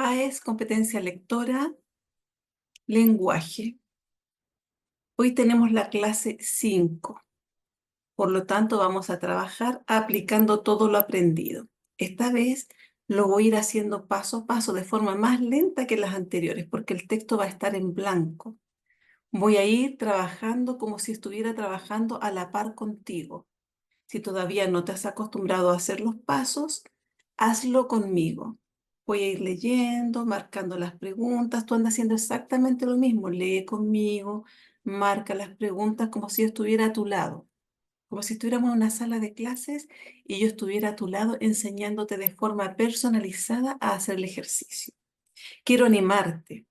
PAES, competencia lectora, lenguaje. Hoy tenemos la clase 5. Por lo tanto, vamos a trabajar aplicando todo lo aprendido. Esta vez lo voy a ir haciendo paso a paso de forma más lenta que las anteriores, porque el texto va a estar en blanco. Voy a ir trabajando como si estuviera trabajando a la par contigo. Si todavía no te has acostumbrado a hacer los pasos, hazlo conmigo. Voy a ir leyendo, marcando las preguntas. Tú andas haciendo exactamente lo mismo. Lee conmigo, marca las preguntas como si yo estuviera a tu lado, como si estuviéramos en una sala de clases y yo estuviera a tu lado enseñándote de forma personalizada a hacer el ejercicio. Quiero animarte.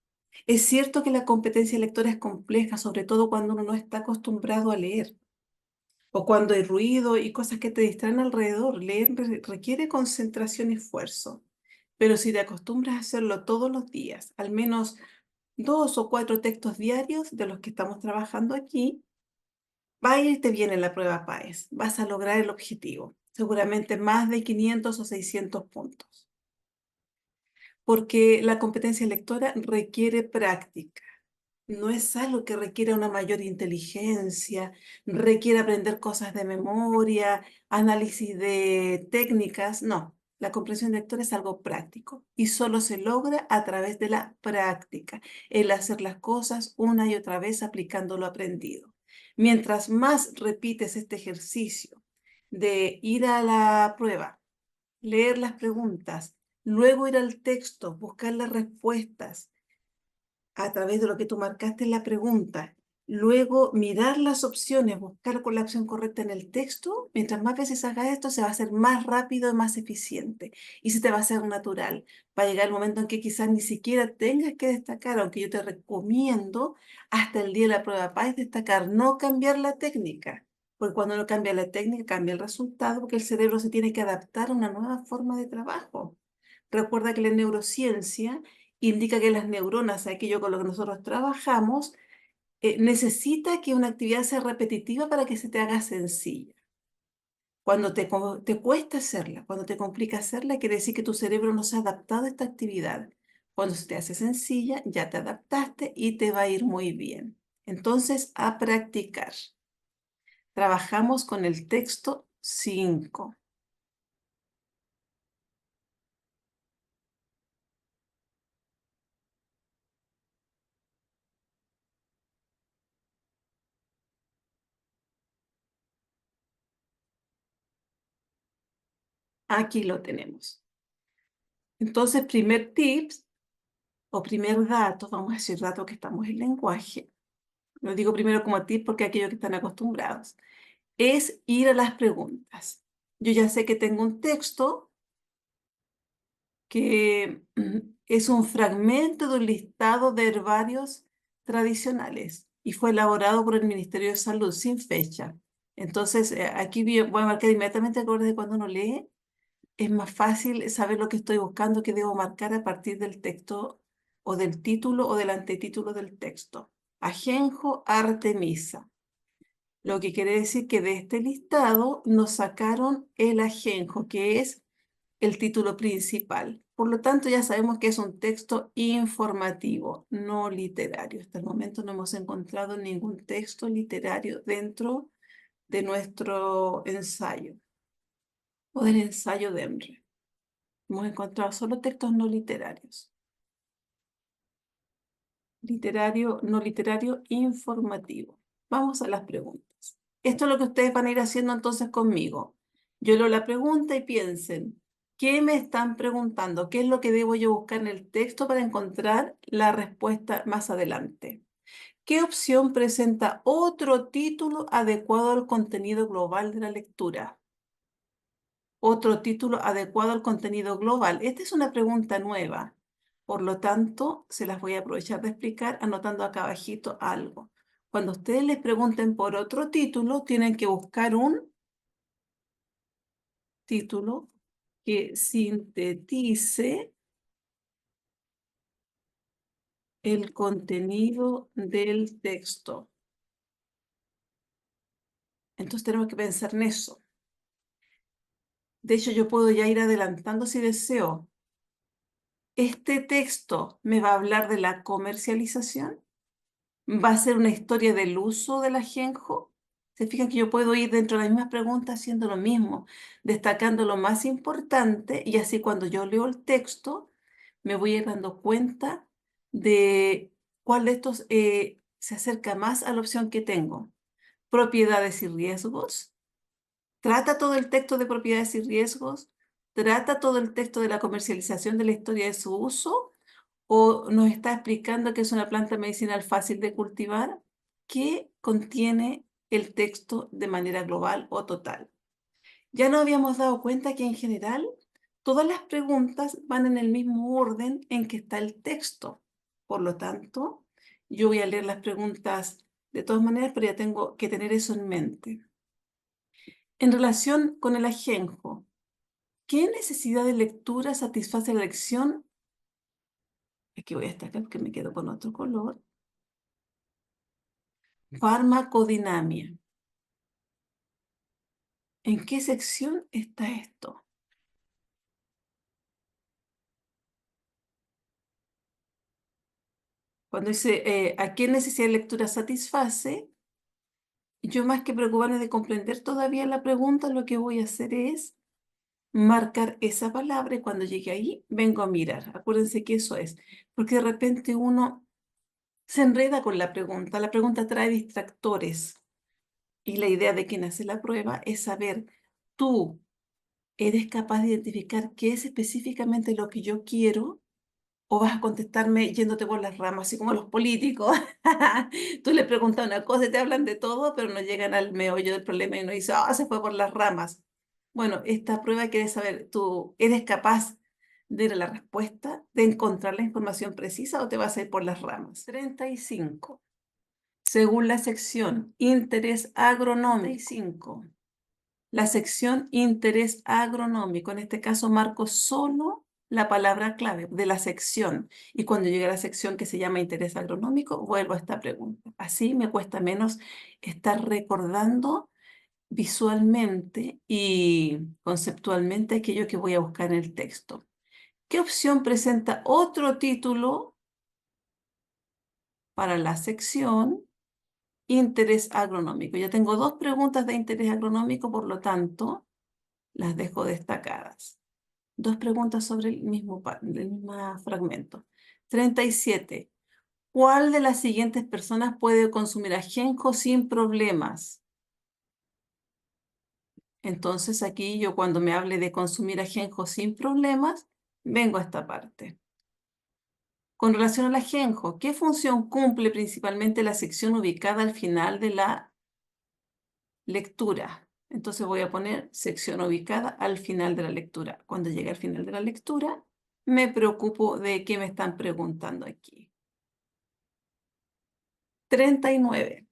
Es cierto que la competencia lectora es compleja, sobre todo cuando uno no está acostumbrado a leer o cuando hay ruido y cosas que te distraen alrededor. Leer requiere concentración y esfuerzo. Pero si te acostumbras a hacerlo todos los días, al menos 2 o 4 textos diarios de los que estamos trabajando aquí, va a irte bien en la prueba PAES. Vas a lograr el objetivo. Seguramente más de 500 o 600 puntos. Porque la competencia lectora requiere práctica. No es algo que requiera una mayor inteligencia, requiere aprender cosas de memoria, análisis de técnicas. No, la comprensión lectora es algo práctico y solo se logra a través de la práctica, el hacer las cosas una y otra vez aplicando lo aprendido. Mientras más repites este ejercicio de ir a la prueba, leer las preguntas, luego ir al texto, buscar las respuestas a través de lo que tú marcaste en la pregunta, luego mirar las opciones, buscar con la opción correcta en el texto, mientras más veces hagas esto, se va a hacer más rápido y más eficiente y se te va a hacer natural. Va a llegar el momento en que quizás ni siquiera tengas que destacar, aunque yo te recomiendo hasta el día de la prueba PAES destacar, no cambiar la técnica. Porque cuando uno cambia la técnica, cambia el resultado, porque el cerebro se tiene que adaptar a una nueva forma de trabajo. Recuerda que la neurociencia indica que las neuronas, aquello con lo que nosotros trabajamos, necesita que una actividad sea repetitiva para que se te haga sencilla. Cuando te cuesta hacerla, cuando te complica hacerla, quiere decir que tu cerebro no se ha adaptado a esta actividad. Cuando se te hace sencilla, ya te adaptaste y te va a ir muy bien. Entonces, a practicar. Trabajamos con el texto 5. Aquí lo tenemos. Entonces, primer tips o primer dato, vamos a decir dato que estamos en lenguaje, lo digo primero como tip porque aquellos que están acostumbrados, es ir a las preguntas. Yo ya sé que tengo un texto que es un fragmento de un listado de herbarios tradicionales y fue elaborado por el Ministerio de Salud sin fecha. Entonces, aquí voy a marcar inmediatamente, acuérdate de cuando uno lee, es más fácil saber lo que estoy buscando, que debo marcar a partir del texto o del título o del antetítulo del texto. Ajenjo Artemisa. Lo que quiere decir que de este listado nos sacaron el ajenjo, que es el título principal. Por lo tanto, ya sabemos que es un texto informativo, no literario. Hasta el momento no hemos encontrado ningún texto literario dentro de nuestro ensayo o del ensayo de Emre. Hemos encontrado solo textos no literarios. Literario, no literario, informativo. Vamos a las preguntas. Esto es lo que ustedes van a ir haciendo entonces conmigo. Yo leo la pregunta y piensen, ¿qué me están preguntando? ¿Qué es lo que debo yo buscar en el texto para encontrar la respuesta más adelante? ¿Qué opción presenta otro título adecuado al contenido global de la lectura? Otro título adecuado al contenido global. Esta es una pregunta nueva. Por lo tanto, se las voy a aprovechar de explicar anotando acá abajito algo. Cuando ustedes les pregunten por otro título, tienen que buscar un título que sintetice el contenido del texto. Entonces tenemos que pensar en eso. De hecho, yo puedo ya ir adelantando si deseo. Este texto me va a hablar de la comercialización. ¿Va a ser una historia del uso del ajenjo? Se fijan que yo puedo ir dentro de las mismas preguntas haciendo lo mismo, destacando lo más importante y así cuando yo leo el texto me voy a ir dando cuenta de cuál de estos se acerca más a la opción que tengo. Propiedades y riesgos. Trata todo el texto de propiedades y riesgos. Trata todo el texto de la comercialización de la historia de su uso o nos está explicando que es una planta medicinal fácil de cultivar. ¿Qué contiene el texto de manera global o total? Ya nos habíamos dado cuenta que en general todas las preguntas van en el mismo orden en que está el texto. Por lo tanto, yo voy a leer las preguntas de todas maneras, pero ya tengo que tener eso en mente. En relación con el ajenjo, ¿qué necesidad de lectura satisface la lección? Aquí voy a destacar porque me quedo con otro color. Farmacodinamia. ¿En qué sección está esto? Cuando dice ¿a qué necesidad de lectura satisface? Yo más que preocuparme de comprender todavía la pregunta, lo que voy a hacer es marcar esa palabra y cuando llegue ahí vengo a mirar. Acuérdense que eso es, porque de repente uno se enreda con la pregunta. La pregunta trae distractores y la idea de quien hace la prueba es saber, ¿tú eres capaz de identificar qué es específicamente lo que yo quiero? ¿O vas a contestarme yéndote por las ramas, así como los políticos? Tú le preguntas una cosa y te hablan de todo, pero no llegan al meollo del problema y uno dice, ah, se fue por las ramas. Bueno, esta prueba quiere saber, ¿tú eres capaz de ir a la respuesta, de encontrar la información precisa o te vas a ir por las ramas? 35. Según la sección Interés Agronómico. 35. La sección Interés Agronómico. En este caso marco solo la palabra clave de la sección. Y cuando llegue a la sección que se llama Interés Agronómico, vuelvo a esta pregunta. Así me cuesta menos estar recordando visualmente y conceptualmente aquello que voy a buscar en el texto. ¿Qué opción presenta otro título para la sección Interés Agronómico? Ya tengo dos preguntas de interés agronómico, por lo tanto, las dejo destacadas. Dos preguntas sobre el mismo fragmento. 37. ¿Cuál de las siguientes personas puede consumir ajenjo sin problemas? Entonces aquí yo cuando me hable de consumir ajenjo sin problemas, vengo a esta parte. Con relación al ajenjo, ¿qué función cumple principalmente la sección ubicada al final de la lectura? Entonces voy a poner sección ubicada al final de la lectura. Cuando llegue al final de la lectura, me preocupo de qué me están preguntando aquí. 39.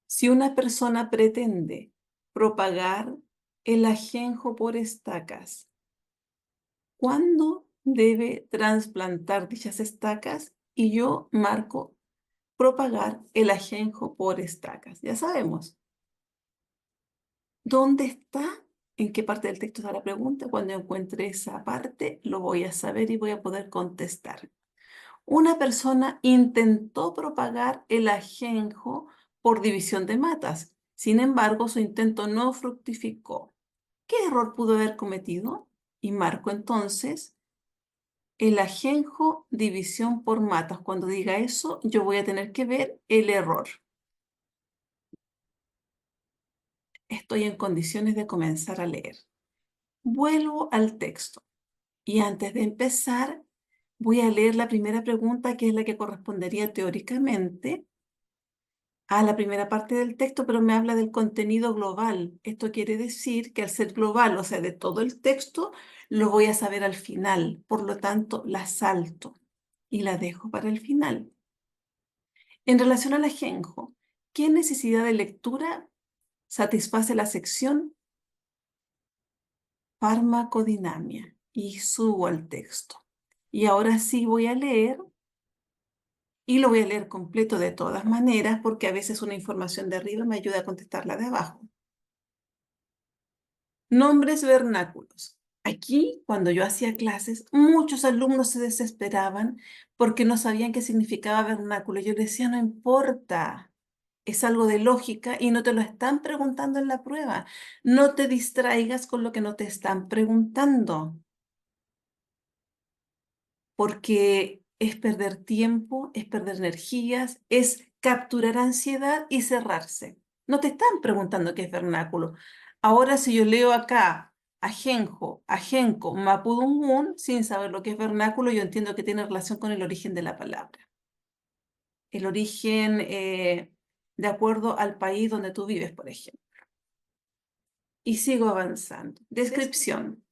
Si una persona pretende propagar el ajenjo por estacas, ¿cuándo debe trasplantar dichas estacas? Y yo marco propagar el ajenjo por estacas. Ya sabemos. ¿Dónde está? ¿En qué parte del texto está la pregunta? Cuando encuentre esa parte, lo voy a saber y voy a poder contestar. Una persona intentó propagar el ajenjo por división de matas. Sin embargo, su intento no fructificó. ¿Qué error pudo haber cometido? Y marco entonces el ajenjo división por matas. Cuando diga eso, yo voy a tener que ver el error. Estoy en condiciones de comenzar a leer. Vuelvo al texto y antes de empezar voy a leer la primera pregunta que es la que correspondería teóricamente a la primera parte del texto, pero me habla del contenido global. Esto quiere decir que al ser global, o sea, de todo el texto, lo voy a saber al final. Por lo tanto, la salto y la dejo para el final. En relación al ajenjo, ¿qué necesidad de lectura satisface la sección farmacodinamia? Y subo al texto. Y ahora sí voy a leer y lo voy a leer completo de todas maneras porque a veces una información de arriba me ayuda a contestar la de abajo. Nombres vernáculos. Aquí, cuando yo hacía clases, muchos alumnos se desesperaban porque no sabían qué significaba vernáculo. Yo les decía, no importa, es algo de lógica y no te lo están preguntando en la prueba. No te distraigas con lo que no te están preguntando, porque es perder tiempo, es perder energías, es capturar ansiedad y cerrarse. No te están preguntando qué es vernáculo. Ahora, si yo leo acá ajenjo, ajenco, mapudungun, sin saber lo que es vernáculo, yo entiendo que tiene relación con el origen de la palabra. El origen de acuerdo al país donde tú vives, por ejemplo. Y sigo avanzando. Descripción.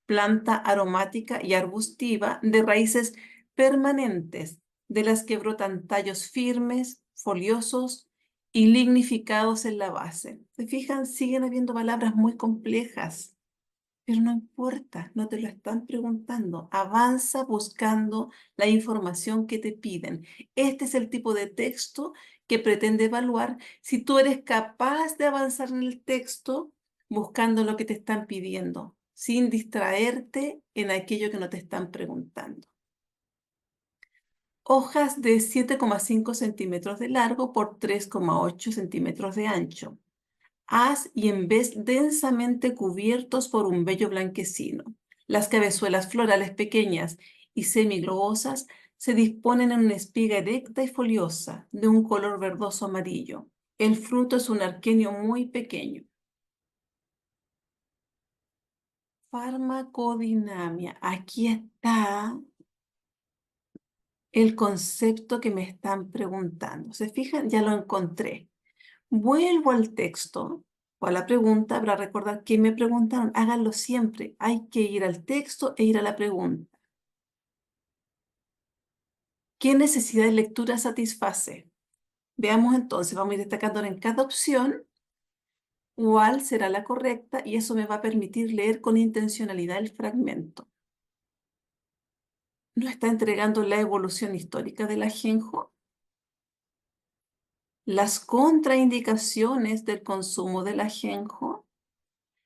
Planta aromática y arbustiva de raíces permanentes, de las que brotan tallos firmes, foliosos y lignificados en la base. ¿Se fijan? Siguen habiendo palabras muy complejas, pero no importa, no te lo están preguntando. Avanza buscando la información que te piden. Este es el tipo de texto que pretende evaluar si tú eres capaz de avanzar en el texto buscando lo que te están pidiendo, sin distraerte en aquello que no te están preguntando. Hojas de 7,5 centímetros de largo por 3,8 centímetros de ancho. Haz y en vez densamente cubiertos por un vello blanquecino. Las cabezuelas florales pequeñas y semiglobosas se disponen en una espiga erecta y foliosa, de un color verdoso amarillo. El fruto es un aquenio muy pequeño. Farmacodinamia. Aquí está el concepto que me están preguntando. ¿Se fijan? Ya lo encontré. Vuelvo al texto o a la pregunta para recordar qué me preguntaron. Háganlo siempre. Hay que ir al texto e ir a la pregunta. ¿Qué necesidad de lectura satisface? Veamos entonces, vamos a ir destacando en cada opción cuál será la correcta y eso me va a permitir leer con intencionalidad el fragmento. ¿Nos está entregando la evolución histórica del ajenjo? Las contraindicaciones del consumo del ajenjo,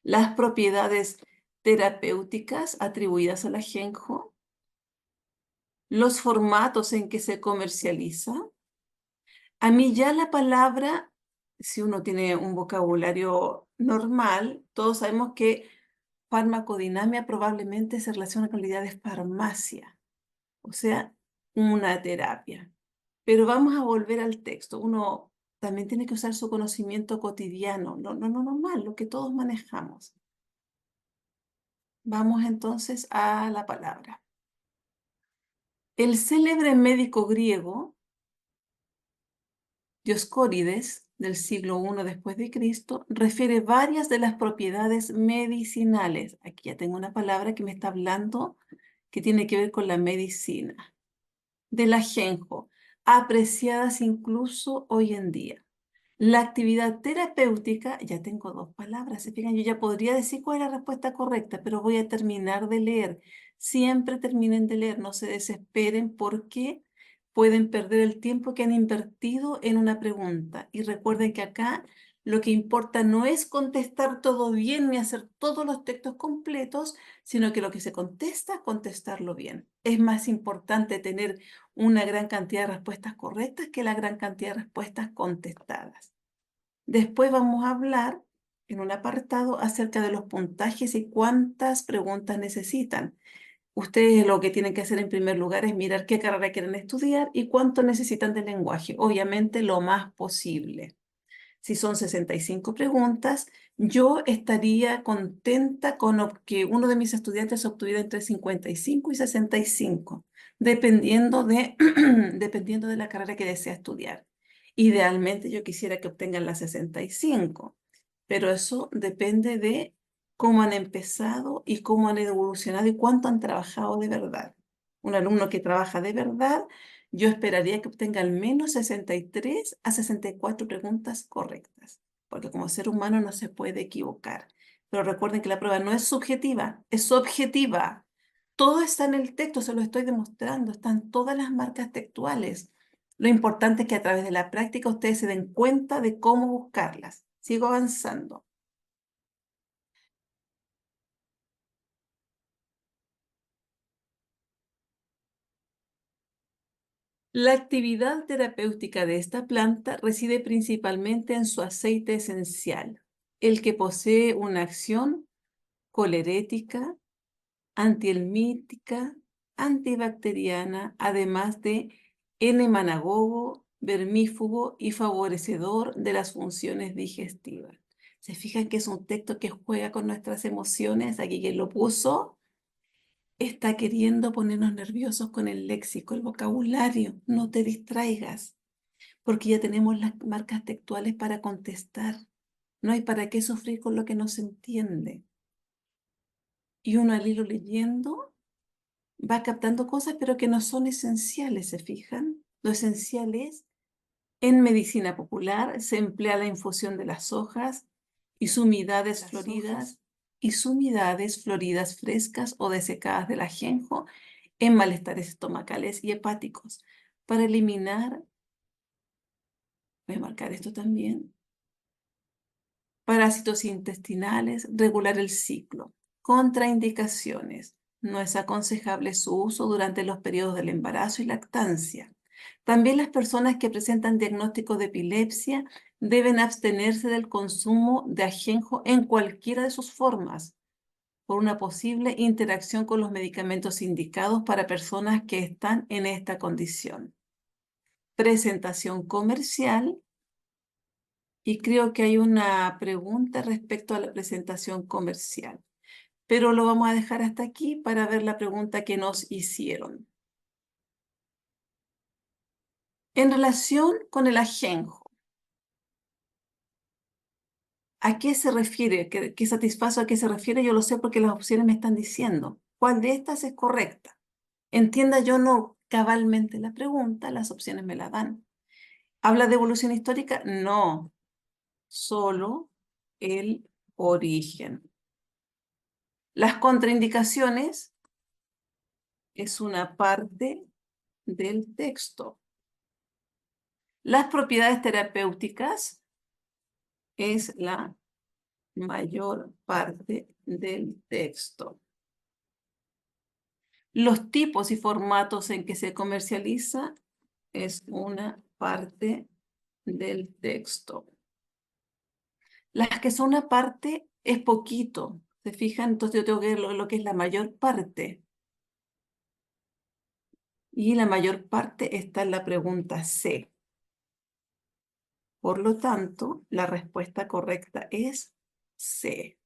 las propiedades terapéuticas atribuidas al ajenjo, los formatos en que se comercializa. A mí ya la palabra, si uno tiene un vocabulario normal, todos sabemos que farmacodinamia probablemente se relaciona con la idea de farmacia, o sea, una terapia. Pero vamos a volver al texto. Uno también tiene que usar su conocimiento cotidiano, no normal, lo que todos manejamos. Vamos entonces a la palabra. El célebre médico griego Dioscórides, del siglo I después de Cristo, refiere varias de las propiedades medicinales. Aquí ya tengo una palabra que me está hablando que tiene que ver con la medicina. Del ajenjo, apreciadas incluso hoy en día. La actividad terapéutica, ya tengo dos palabras, se fijan, yo ya podría decir cuál es la respuesta correcta, pero voy a terminar de leer. Siempre terminen de leer, no se desesperen porque pueden perder el tiempo que han invertido en una pregunta. Y recuerden que acá lo que importa no es contestar todo bien ni hacer todos los textos completos, sino que lo que se contesta, contestarlo bien. Es más importante tener una gran cantidad de respuestas correctas que la gran cantidad de respuestas contestadas. Después vamos a hablar en un apartado acerca de los puntajes y cuántas preguntas necesitan. Ustedes lo que tienen que hacer en primer lugar es mirar qué carrera quieren estudiar y cuánto necesitan de lenguaje. Obviamente lo más posible. Si son 65 preguntas, yo estaría contenta con que uno de mis estudiantes obtuviera entre 55 y 65, dependiendo de, dependiendo de la carrera que desea estudiar. Idealmente yo quisiera que obtengan las 65, pero eso depende de cómo han empezado y cómo han evolucionado y cuánto han trabajado de verdad. Un alumno que trabaja de verdad, yo esperaría que obtenga al menos 63 a 64 preguntas correctas, porque como ser humano no se puede equivocar. Pero recuerden que la prueba no es subjetiva, es objetiva. Todo está en el texto, se lo estoy demostrando, están todas las marcas textuales. Lo importante es que a través de la práctica ustedes se den cuenta de cómo buscarlas. Sigo avanzando. La actividad terapéutica de esta planta reside principalmente en su aceite esencial, el que posee una acción colerética, antihelmíntica, antibacteriana, además de enemanagogo, vermífugo y favorecedor de las funciones digestivas. ¿Se fijan que es un texto que juega con nuestras emociones? Aquí quien lo puso está queriendo ponernos nerviosos con el léxico, el vocabulario. No te distraigas, porque ya tenemos las marcas textuales para contestar. No hay para qué sufrir con lo que no se entiende. Y uno al hilo leyendo va captando cosas, pero que no son esenciales, ¿se fijan? Lo esencial es, en medicina popular se emplea la infusión de las hojas y sumidades floridas frescas o desecadas del ajenjo en malestares estomacales y hepáticos para eliminar, voy a marcar esto también, parásitos intestinales, regular el ciclo. Contraindicaciones. No es aconsejable su uso durante los periodos del embarazo y lactancia. También las personas que presentan diagnóstico de epilepsia deben abstenerse del consumo de ajenjo en cualquiera de sus formas, por una posible interacción con los medicamentos indicados para personas que están en esta condición. Presentación comercial. Y creo que hay una pregunta respecto a la presentación comercial, pero lo vamos a dejar hasta aquí para ver la pregunta que nos hicieron. En relación con el ajenjo, ¿a qué se refiere? ¿Qué satisface a qué se refiere? Yo lo sé porque las opciones me están diciendo. ¿Cuál de estas es correcta? Entienda yo no cabalmente la pregunta, las opciones me la dan. ¿Habla de evolución histórica? No, solo el origen. Las contraindicaciones es una parte del texto. Las propiedades terapéuticas es la mayor parte del texto. Los tipos y formatos en que se comercializa es una parte del texto. Las que son una parte es poquito. ¿Se fijan? Entonces yo tengo que ver lo que es la mayor parte. Y la mayor parte está en la pregunta C. Por lo tanto, la respuesta correcta es C.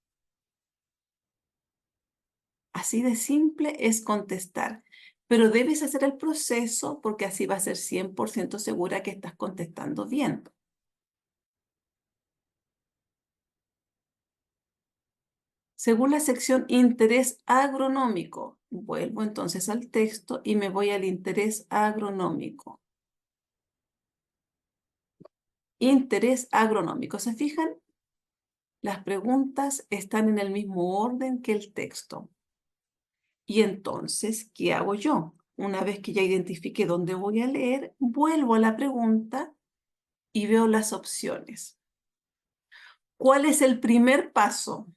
Así de simple es contestar, pero debes hacer el proceso porque así vas a ser 100% segura que estás contestando bien. Según la sección interés agronómico, vuelvo entonces al texto y me voy al interés agronómico. Interés agronómico, ¿se fijan? Las preguntas están en el mismo orden que el texto. Y entonces, ¿qué hago yo? Una vez que ya identifique dónde voy a leer, vuelvo a la pregunta y veo las opciones. ¿Cuál es el primer paso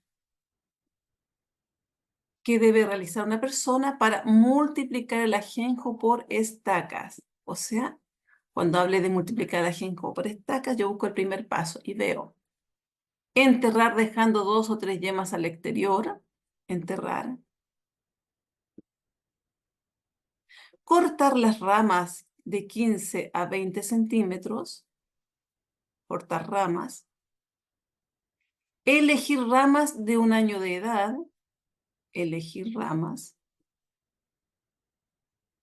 que debe realizar una persona para multiplicar el ajenjo por estacas? O sea, cuando hable de multiplicar el ajenjo por estacas, yo busco el primer paso y veo enterrar dejando 2 o 3 yemas al exterior, enterrar. Cortar las ramas de 15 a 20 centímetros, cortar ramas. Elegir ramas de 1 año de edad, elegir ramas.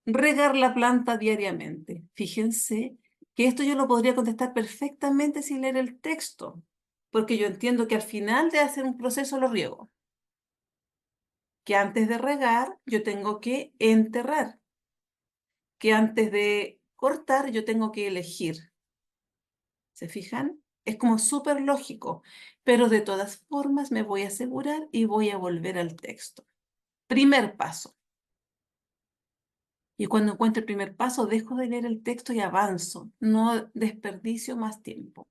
Regar la planta diariamente. Fíjense que esto yo lo podría contestar perfectamente sin leer el texto, porque yo entiendo que al final de hacer un proceso lo riego. Que antes de regar yo tengo que enterrar. Que antes de cortar yo tengo que elegir. ¿Se fijan? Es como súper lógico, pero de todas formas me voy a asegurar y voy a volver al texto. Primer paso. Y cuando encuentro el primer paso, dejo de leer el texto y avanzo. No desperdicio más tiempo.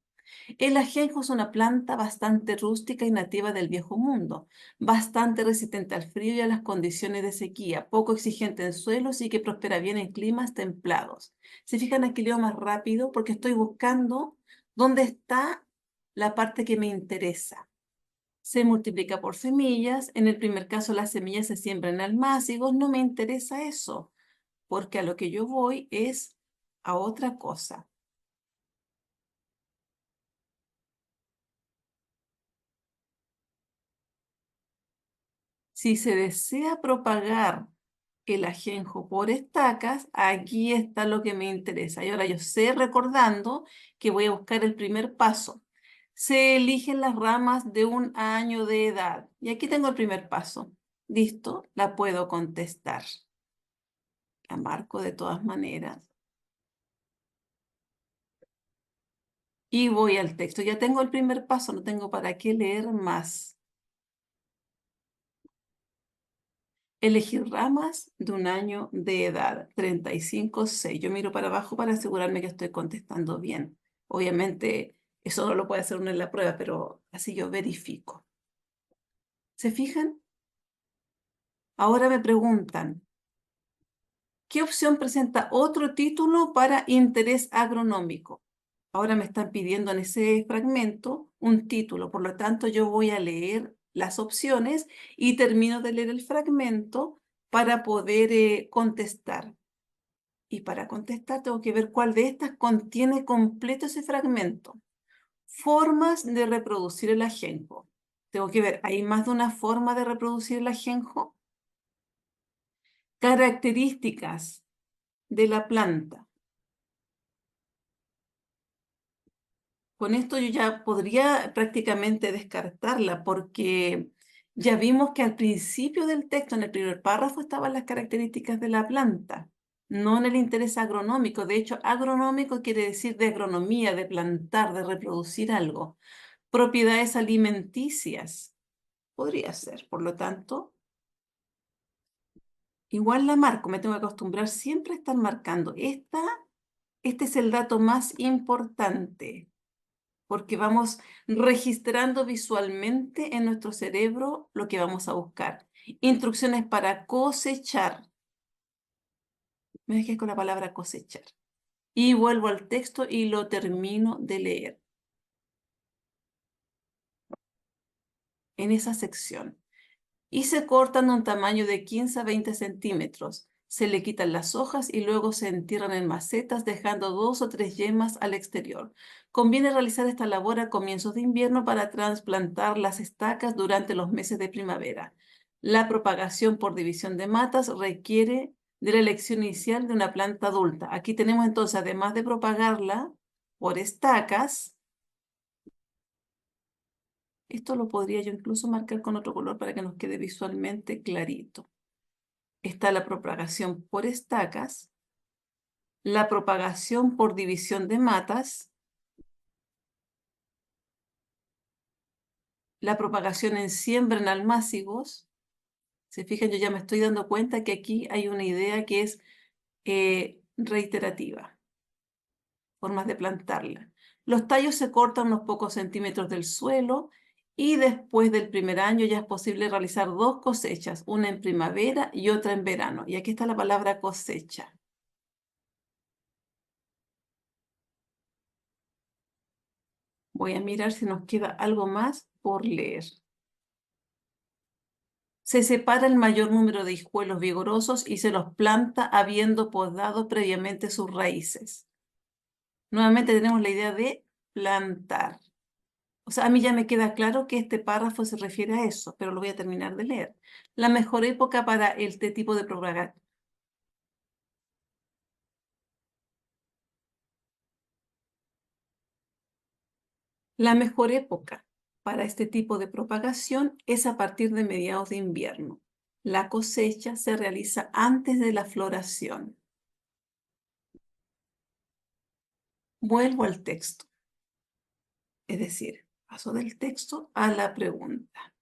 El ajenjo es una planta bastante rústica y nativa del viejo mundo, bastante resistente al frío y a las condiciones de sequía, poco exigente en suelos y que prospera bien en climas templados. Se fijan, aquí leo más rápido porque estoy buscando dónde está la parte que me interesa. Se multiplica por semillas. En el primer caso, las semillas se siembran en almácigos. No me interesa eso, porque a lo que yo voy es a otra cosa. Si se desea propagar el ajenjo por estacas, aquí está lo que me interesa. Y ahora yo sé, recordando, que voy a buscar el primer paso. Se eligen las ramas de 1 año de edad. Y aquí tengo el primer paso. Listo, la puedo contestar. La marco de todas maneras. Y voy al texto. Ya tengo el primer paso, no tengo para qué leer más. Elegir ramas de 1 año de edad, 35,6. Yo miro para abajo para asegurarme que estoy contestando bien. Obviamente, eso no lo puede hacer uno en la prueba, pero así yo verifico. ¿Se fijan? Ahora me preguntan, ¿qué opción presenta otro título para interés agronómico? Ahora me están pidiendo en ese fragmento un título, por lo tanto yo voy a leer las opciones y termino de leer el fragmento para poder contestar. Y para contestar tengo que ver cuál de estas contiene completo ese fragmento. Formas de reproducir el ajenjo. Tengo que ver, ¿hay más de una forma de reproducir el ajenjo? Características de la planta. Con esto yo ya podría prácticamente descartarla porque ya vimos que al principio del texto, en el primer párrafo, estaban las características de la planta, no en el interés agronómico. De hecho, agronómico quiere decir de agronomía, de plantar, de reproducir algo. Propiedades alimenticias, podría ser. Por lo tanto, igual la marco, me tengo que acostumbrar siempre a estar marcando. Este es el dato más importante, porque vamos registrando visualmente en nuestro cerebro lo que vamos a buscar. Instrucciones para cosechar. Me dejé con la palabra cosechar. Y vuelvo al texto y lo termino de leer en esa sección. Y se cortan un tamaño de 15 a 20 centímetros. Se le quitan las hojas y luego se entierran en macetas, dejando 2 o 3 yemas al exterior. Conviene realizar esta labor a comienzos de invierno para trasplantar las estacas durante los meses de primavera. La propagación por división de matas requiere de la elección inicial de una planta adulta. Aquí tenemos entonces, además de propagarla por estacas, esto lo podría yo incluso marcar con otro color para que nos quede visualmente clarito. Está la propagación por estacas, la propagación por división de matas, la propagación en siembra en almácigos. Se fijan, yo ya me estoy dando cuenta que aquí hay una idea que es reiterativa, formas de plantarla. Los tallos se cortan unos pocos centímetros del suelo y después del primer año ya es posible realizar 2 cosechas, una en primavera y otra en verano. Y aquí está la palabra cosecha. Voy a mirar si nos queda algo más por leer. Se separa el mayor número de hijuelos vigorosos y se los planta habiendo podado previamente sus raíces. Nuevamente tenemos la idea de plantar. O sea, a mí ya me queda claro que este párrafo se refiere a eso, pero lo voy a terminar de leer. La mejor época para este tipo de propagación. La mejor época para este tipo de propagación es a partir de mediados de invierno. La cosecha se realiza antes de la floración. Vuelvo al texto, es decir, paso del texto a la pregunta.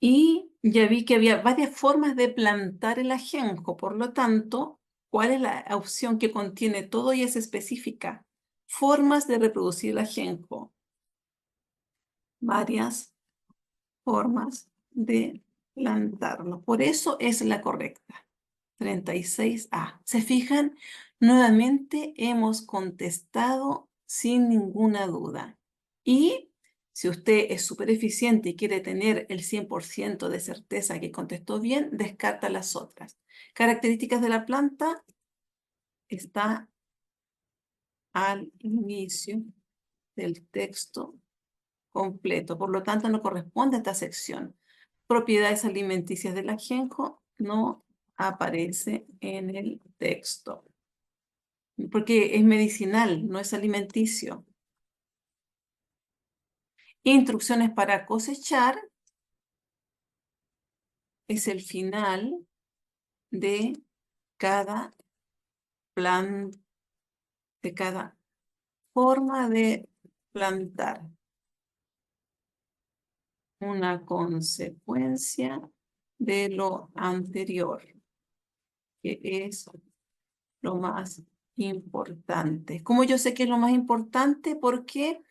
Y ya vi que había varias formas de plantar el ajenjo, por lo tanto, ¿cuál es la opción que contiene todo y es específica? Formas de reproducir el ajenjo. Varias formas de plantarlo. Por eso es la correcta. 36A. ¿Se fijan? Nuevamente hemos contestado sin ninguna duda. Y si usted es súper eficiente y quiere tener el 100% de certeza que contestó bien, descarta las otras. Características de la planta está al inicio del texto completo. Por lo tanto, no corresponde a esta sección. Propiedades alimenticias del ajenjo no aparece en el texto, porque es medicinal, no es alimenticio. Instrucciones para cosechar es el final de cada plan, de cada forma de plantar. Una consecuencia de lo anterior, que es lo más importante. ¿Cómo yo sé que es lo más importante? Porque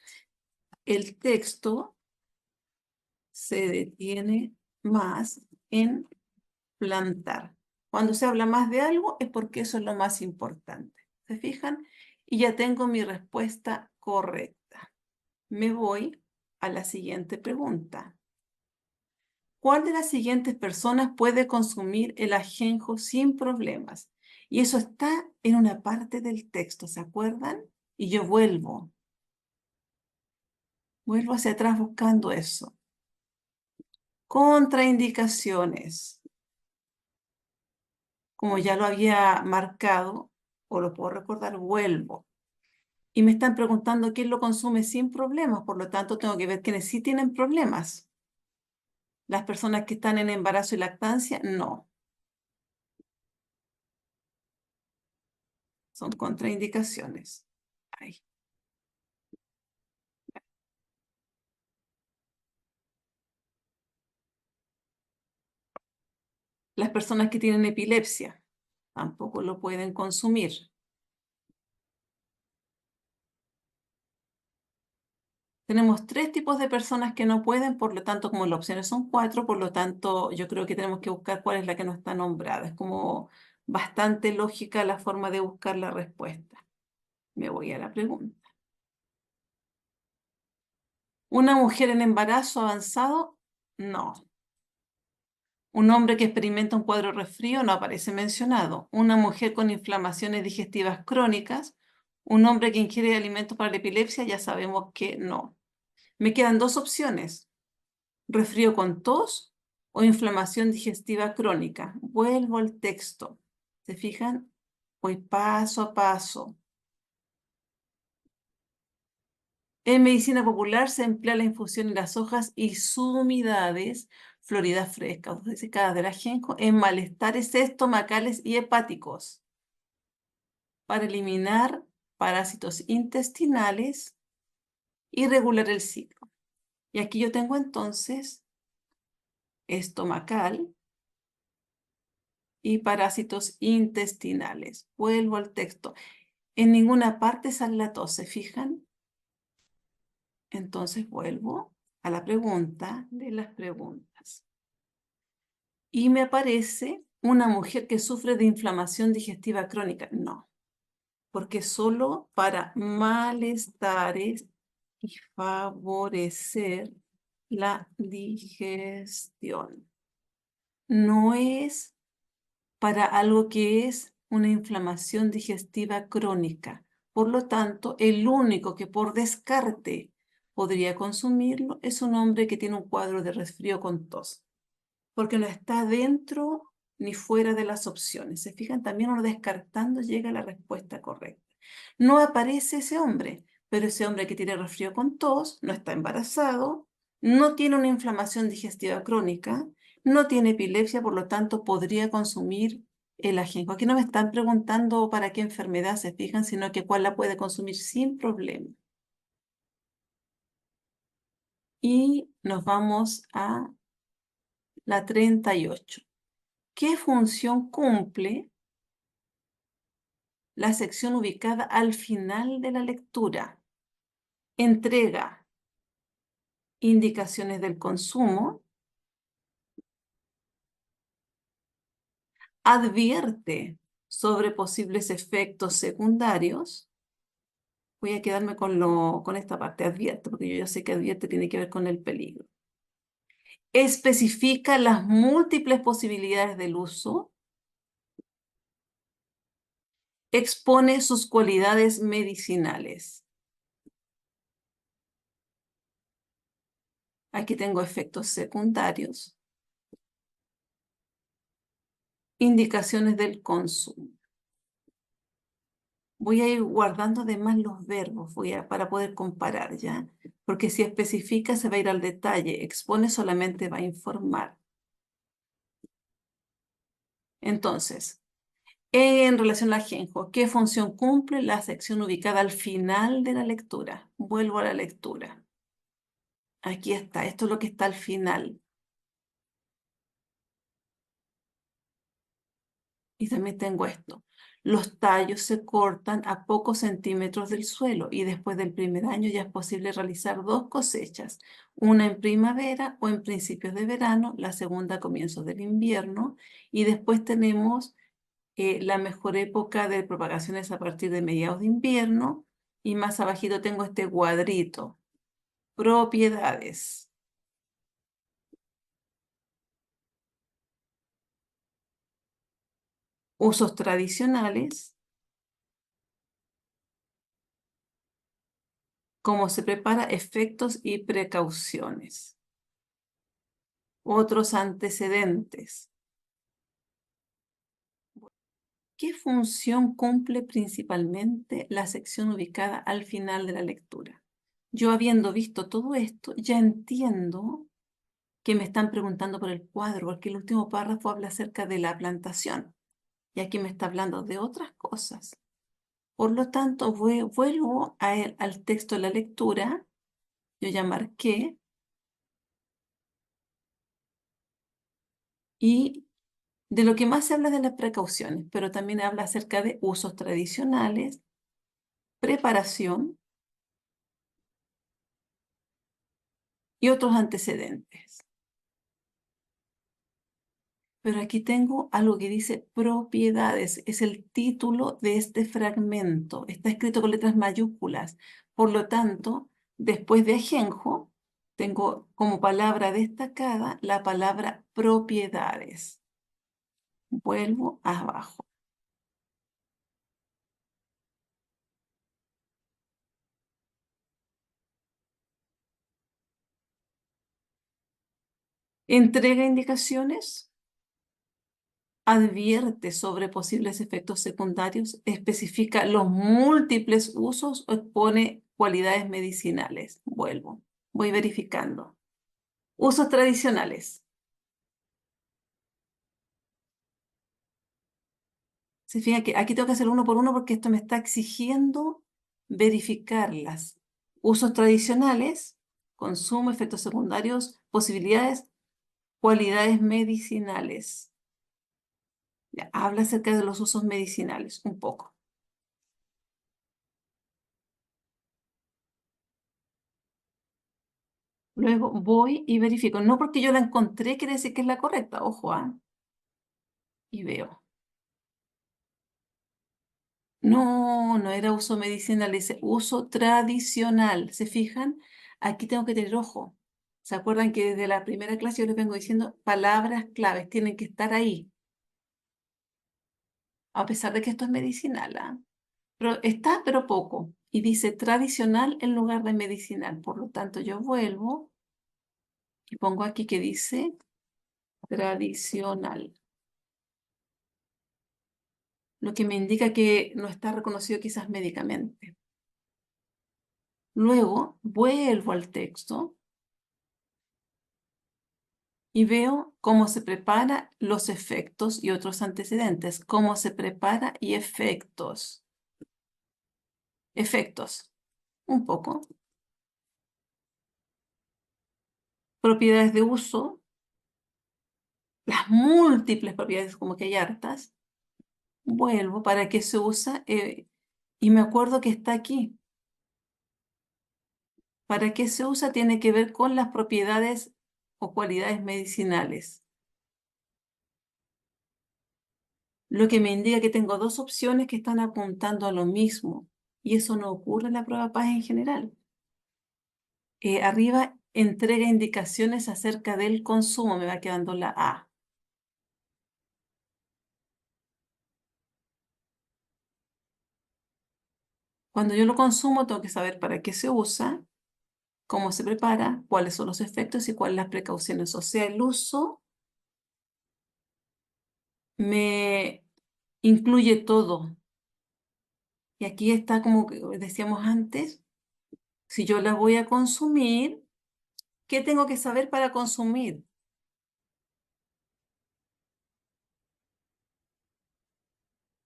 el texto se detiene más en plantar. Cuando se habla más de algo es porque eso es lo más importante. ¿Se fijan? Y ya tengo mi respuesta correcta. Me voy a la siguiente pregunta. ¿Cuál de las siguientes personas puede consumir el ajenjo sin problemas? Y eso está en una parte del texto, ¿se acuerdan? Y yo vuelvo hacia atrás buscando eso. Contraindicaciones. Como ya lo había marcado, o lo puedo recordar, vuelvo. Y me están preguntando quién lo consume sin problemas, por lo tanto tengo que ver quiénes sí tienen problemas. Las personas que están en embarazo y lactancia, no. Son contraindicaciones. Ahí. Las personas que tienen epilepsia tampoco lo pueden consumir. Tenemos 3 tipos de personas que no pueden, por lo tanto, como las opciones son 4, por lo tanto, yo creo que tenemos que buscar cuál es la que no está nombrada. Es como bastante lógica la forma de buscar la respuesta. Me voy a la pregunta. ¿Una mujer en embarazo avanzado? No. Un hombre que experimenta un cuadro de resfrío no aparece mencionado. Una mujer con inflamaciones digestivas crónicas. Un hombre que ingiere alimentos para la epilepsia, ya sabemos que no. Me quedan 2 opciones. Resfrío con tos o inflamación digestiva crónica. Vuelvo al texto. ¿Se fijan? Voy paso a paso. En medicina popular se emplea la infusión en las hojas y sumidades, florida fresca o desecadas del ajenjo, en malestares estomacales y hepáticos, para eliminar parásitos intestinales y regular el ciclo. Y aquí yo tengo entonces estomacal y parásitos intestinales. Vuelvo al texto. En ninguna parte sale la tos, ¿se fijan? Entonces vuelvo a la pregunta de las preguntas. Y me aparece una mujer que sufre de inflamación digestiva crónica. No, porque solo para malestares y favorecer la digestión. No es para algo que es una inflamación digestiva crónica. Por lo tanto, el único que por descarte podría consumirlo es un hombre que tiene un cuadro de resfrío con tos, porque no está dentro ni fuera de las opciones. Se fijan, también uno descartando llega a la respuesta correcta. No aparece ese hombre, pero ese hombre que tiene resfrío con tos no está embarazado, no tiene una inflamación digestiva crónica, no tiene epilepsia, por lo tanto podría consumir el ajenjo. Aquí no me están preguntando para qué enfermedad se fijan, sino que cuál la puede consumir sin problema. Y nos vamos a la 38. ¿Qué función cumple la sección ubicada al final de la lectura? Entrega indicaciones del consumo, advierte sobre posibles efectos secundarios. Voy a quedarme con esta parte, advierte, porque yo ya sé que advierte tiene que ver con el peligro. Especifica las múltiples posibilidades del uso. Expone sus cualidades medicinales. Aquí tengo efectos secundarios. Indicaciones del consumo. Voy a ir guardando además los verbos para poder comparar, ¿ya? Porque si especifica se va a ir al detalle, expone solamente va a informar. Entonces, en relación al ajenjo, ¿qué función cumple la sección ubicada al final de la lectura? Vuelvo a la lectura. Aquí está, esto es lo que está al final. Y también tengo esto. Los tallos se cortan a pocos centímetros del suelo y después del primer año ya es posible realizar dos cosechas, una en primavera o en principios de verano, la segunda a comienzos del invierno, y después tenemos la mejor época de propagación es a partir de mediados de invierno, y más abajito tengo este cuadrito, propiedades. Usos tradicionales, cómo se prepara, efectos y precauciones. Otros antecedentes. ¿Qué función cumple principalmente la sección ubicada al final de la lectura? Yo habiendo visto todo esto, ya entiendo que me están preguntando por el cuadro, porque el último párrafo habla acerca de la plantación y aquí me está hablando de otras cosas. Por lo tanto, vuelvo al texto de la lectura, yo ya marqué, y de lo que más se habla es de las precauciones, pero también habla acerca de usos tradicionales, preparación y otros antecedentes. Pero aquí tengo algo que dice propiedades, es el título de este fragmento, está escrito con letras mayúsculas. Por lo tanto, después de ajenjo, tengo como palabra destacada la palabra propiedades. Vuelvo abajo. Entrega indicaciones, advierte sobre posibles efectos secundarios, especifica los múltiples usos o expone cualidades medicinales. Vuelvo, voy verificando. Usos tradicionales. Se fijan que aquí tengo que hacer uno por uno porque esto me está exigiendo verificarlas. Usos tradicionales, consumo, efectos secundarios, posibilidades, cualidades medicinales. Ya, habla acerca de los usos medicinales, un poco. Luego voy y verifico. No porque yo la encontré quiere decir que es la correcta. Ojo, ¿ah? Y veo. No, no era uso medicinal, dice uso tradicional. ¿Se fijan? Aquí tengo que tener ojo. ¿Se acuerdan que desde la primera clase yo les vengo diciendo palabras claves tienen que estar ahí? A pesar de que esto es medicinal, ¿ah? Pero está, pero poco. Y dice tradicional en lugar de medicinal. Por lo tanto, yo vuelvo y pongo aquí que dice tradicional. Lo que me indica que no está reconocido quizás médicamente. Luego vuelvo al texto y veo cómo se prepara los efectos y otros antecedentes. Cómo se prepara y efectos. Efectos, un poco. Propiedades de uso, las múltiples propiedades, como que hay hartas, vuelvo para qué se usa y me acuerdo que está aquí. ¿Para qué se usa? Tiene que ver con las propiedades o cualidades medicinales. Lo que me indica que tengo dos opciones que están apuntando a lo mismo. Y eso no ocurre en la prueba PAS en general. Arriba entrega indicaciones acerca del consumo. Me va quedando la A. Cuando yo lo consumo, tengo que saber para qué se usa, cómo se prepara, cuáles son los efectos y cuáles las precauciones. O sea, el uso me incluye todo. Y aquí está como que decíamos antes, si yo la voy a consumir, ¿qué tengo que saber para consumir?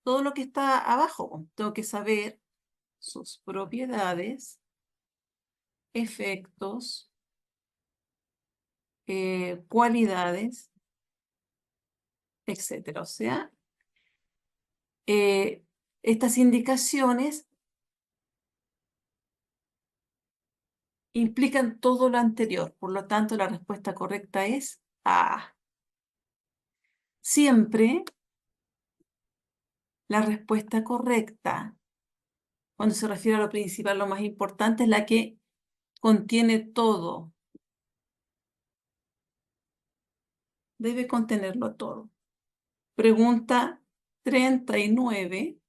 Todo lo que está abajo. Tengo que saber sus propiedades, efectos, cualidades, etcétera. O sea, eh, estas indicaciones implican todo lo anterior. Por lo tanto, la respuesta correcta es A. Siempre la respuesta correcta, cuando se refiere a lo principal, lo más importante, es la que contiene todo. Debe contenerlo todo. Pregunta 39.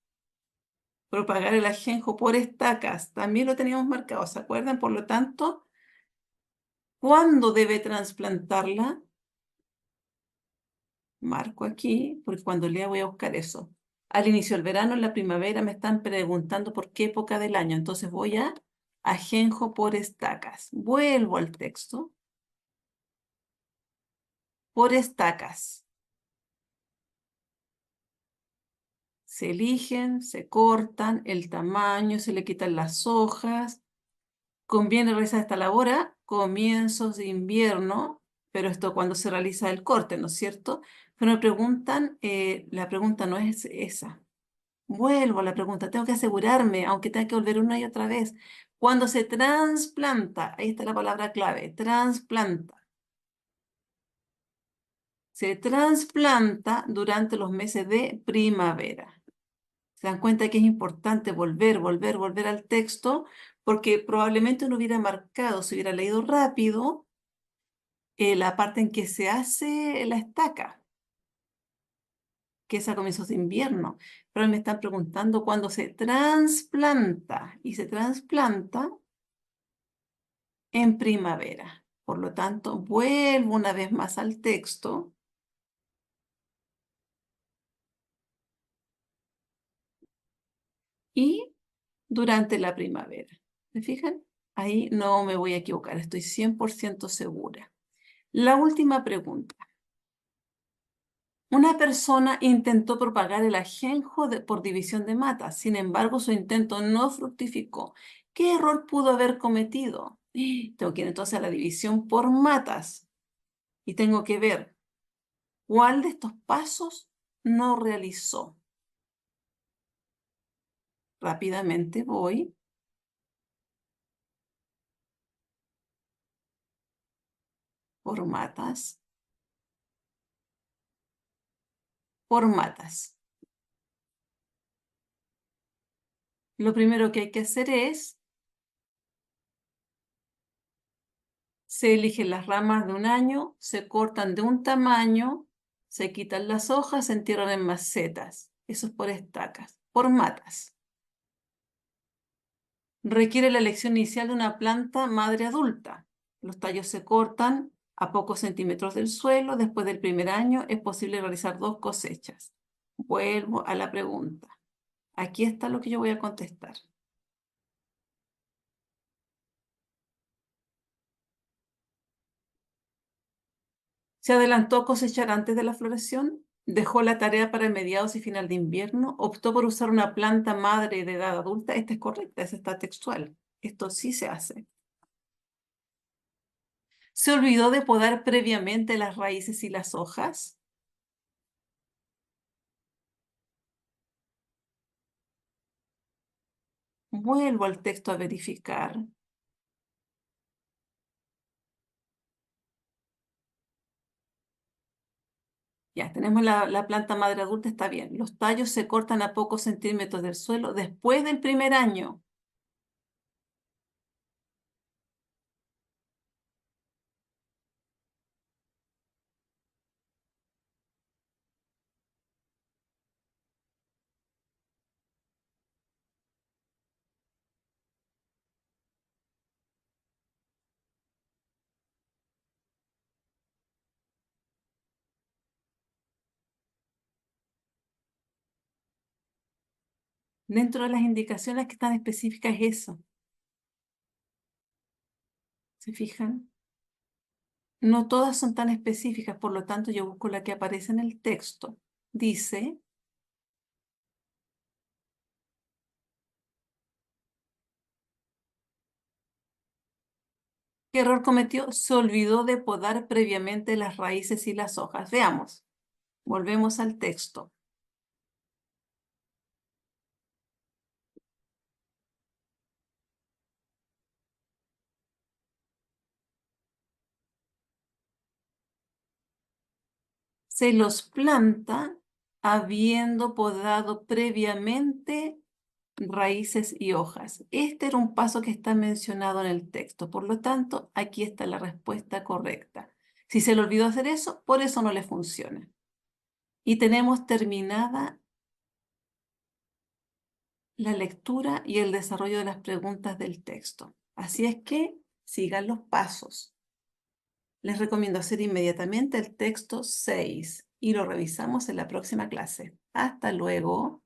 Propagar el ajenjo por estacas. También lo teníamos marcado, ¿se acuerdan? Por lo tanto, ¿cuándo debe trasplantarla? Marco aquí, porque cuando lea voy a buscar eso. Al inicio del verano, en la primavera, me están preguntando por qué época del año. Entonces voy a ajenjo por estacas. Vuelvo al texto. Por estacas. Se eligen, se cortan el tamaño, se le quitan las hojas. Conviene realizar esta labor a comienzos de invierno, pero esto cuando se realiza el corte, ¿no es cierto? Pero me preguntan, la pregunta no es esa. Vuelvo a la pregunta, tengo que asegurarme, aunque tenga que volver una y otra vez. Cuando se trasplanta, ahí está la palabra clave, trasplanta. Se trasplanta durante los meses de primavera. Se dan cuenta que es importante volver al texto, porque probablemente uno hubiera marcado, si hubiera leído rápido, la parte en que se hace la estaca, que es a comienzos de invierno. Pero me están preguntando cuándo se trasplanta, y se trasplanta en primavera. Por lo tanto, vuelvo una vez más al texto y durante la primavera. ¿Se fijan? Ahí no me voy a equivocar, estoy 100% segura. La última pregunta. Una persona intentó propagar el ajenjo por división de matas, sin embargo, su intento no fructificó. ¿Qué error pudo haber cometido? Tengo que ir entonces a la división por matas y tengo que ver cuál de estos pasos no realizó. Rápidamente voy por matas, por matas. Lo primero que hay que hacer es, se eligen las ramas de un año, se cortan de un tamaño, se quitan las hojas, se entierran en macetas. Eso es por estacas, por matas. Requiere la elección inicial de una planta madre adulta. Los tallos se cortan a pocos centímetros del suelo. Después del primer año es posible realizar dos cosechas. Vuelvo a la pregunta. Aquí está lo que yo voy a contestar. Se adelantó a cosechar antes de la floración, dejó la tarea para mediados y final de invierno, optó por usar una planta madre de edad adulta. Esta es correcta, esta está textual. Esto sí se hace. Se olvidó de podar previamente las raíces y las hojas. Vuelvo al texto a verificar. Ya, tenemos la planta madre adulta, está bien. Los tallos se cortan a pocos centímetros del suelo después del primer año. Dentro de las indicaciones que están específicas es eso. ¿Se fijan? No todas son tan específicas, por lo tanto yo busco la que aparece en el texto. Dice, ¿qué error cometió? Se olvidó de podar previamente las raíces y las hojas. Veamos, volvemos al texto. Se los planta habiendo podado previamente raíces y hojas. Este era un paso que está mencionado en el texto, por lo tanto, aquí está la respuesta correcta. Si se le olvidó hacer eso, por eso no le funciona. Y tenemos terminada la lectura y el desarrollo de las preguntas del texto. Así es que sigan los pasos. Les recomiendo hacer inmediatamente el texto 6 y lo revisamos en la próxima clase. Hasta luego.